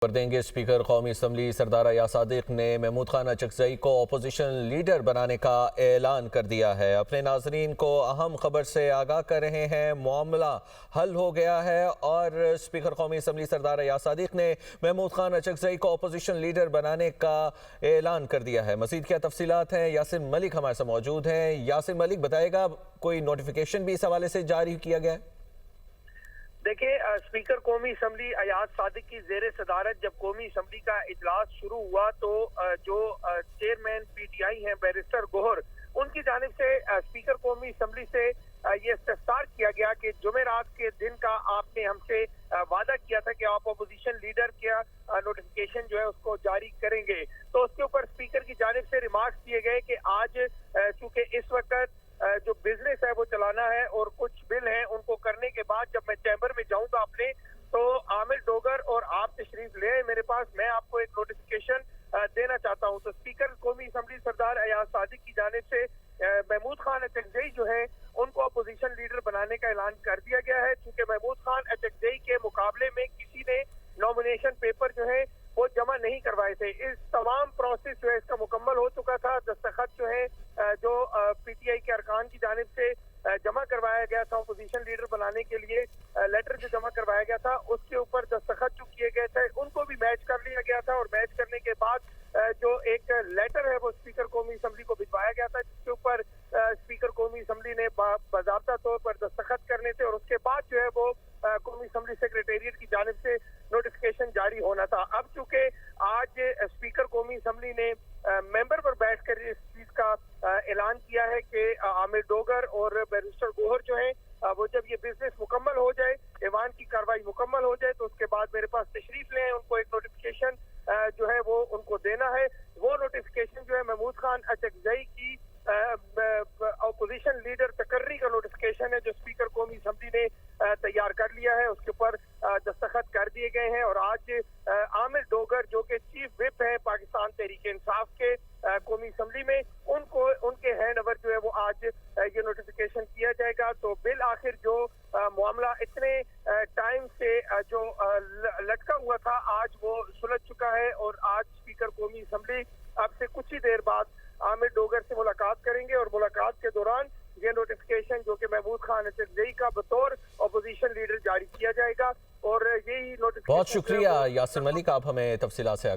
कर देंगे। स्पीकर कौमी असम्बली सरदार अयाज सादिक ने महमूद खान अचकजई को अपोजिशन लीडर बनाने का ऐलान कर दिया है। अपने नाजरीन को अहम खबर से आगाह कर रहे हैं, मामला हल हो गया है और स्पीकर कौमी असम्बली सरदार अयाज सादिक ने महमूद खान अचकजई को अपोजिशन लीडर बनाने का ऐलान कर दिया है। मजीद क्या तफसीलात हैं, यासिर मलिक हमारे साथ मौजूद हैं। यासिर मलिक बताएगा, कोई नोटिफिकेशन भी इस हवाले से जारी किया गया है? देखिए, स्पीकर कौमी असम्बली अयाज सादिक की जेर सदारत जब कौमी असम्बली का इजलास शुरू हुआ तो जो चेयरमैन पीटीआई हैं बैरिस्टर गोहर, उनकी जानिब से स्पीकर कौमी असम्बली से ये इस्तफसार किया गया कि जुमेरात के दिन का आपने हमसे वादा किया था कि आप अपोजिशन लीडर का नोटिफिकेशन जो है उसको जारी करेंगे। तो उसके ऊपर स्पीकर की जानिब से रिमार्क्स दिए गए कि आज चूंकि इस वक्त जो बिजनेस है वो चलाना है और कुछ बिल हैं उनको करने के बाद जब मैं चैम्बर में जाऊंगा अपने, तो आमिर डोगर और आप तशरीफ ले आए मेरे पास, मैं आपको एक नोटिफिकेशन देना चाहता हूं। तो स्पीकर कौमी असम्बली सरदार अयाज सादिक की जानिब से महमूद खान अचकजई जो है उनको अपोजिशन लीडर बनाने का ऐलान कर दिया गया है। चूंकि महमूद खान अचकजई के मुकाबले में किसी ने नॉमिनेशन पेपर जो है वो जमा नहीं करवाए थे। इस तमाम प्रोसेस जो है इसका मुकम्मल हो चुका था। दस्तखत जो है जो पीटीआई के अरकान की जानिब से जमा करवाया गया था अपोजिशन लीडर बनाने के लिए, लेटर जो जमा करवाया गया था उसके ऊपर दस्तखत जो किए गए थे उनको भी मैच कर लिया गया था। और मैच करने के बाद जो एक लेटर है वो स्पीकर कौमी असम्बली को भिजवाया गया था, जिसके ऊपर स्पीकर कौमी असम्बली ने बाज़ाब्ता तौर पर दस्तखत करने थे और उसके बाद जो है वो कौमी असम्बली सेक्रेटेरिएट की जानिब से नोटिफिकेशन जारी होना था। अब चूंकि आज स्पीकर कौमी असम्बली ने मेंबर पर बैठकर इस चीज का ऐलान किया है कि आमिर डोगर और बैरिस्टर गोहर जो है वो जब ये बिजनेस मुकम्मल हो जाए, ऐवान की कार्रवाई मुकम्मल हो जाए, तो उसके बाद मेरे पास तशरीफ ले, उनको एक नोटिफिकेशन जो है वो उनको देना है। वो नोटिफिकेशन जो है महमूद खान अचकजई की अपोजिशन लीडर तकर्री का नोटिफिकेशन है जो स्पीकर कौमी असम्बली ने तैयार कर लिया है, उसके ऊपर दस्तखत कर दिए गए हैं। और आज आमिर डोगर जो कि चीफ विप है पाकिस्तान तहरीक इंसाफ के कौमी असम्बली में, उनको उनके हैंड ओवर जो है वो आज ये नोटिफिकेशन किया जाएगा। तो बिल आखिर जो मामला इतने टाइम से जो लटका हुआ था आज वो सुलझ चुका है और आज स्पीकर कौमी असम्बली अब से कुछ ही देर बाद आमिर डोगर से मुलाकात करेंगे और मुलाकात के दौरान ये नोटिफिकेशन जो कि महमूद खान अचकजई का बतौर अपोजिशन लीडर जारी किया जाएगा। और यही नोटिफिकेशन। बहुत शुक्रिया यासिर मलिक, आप हमें तफसीलात से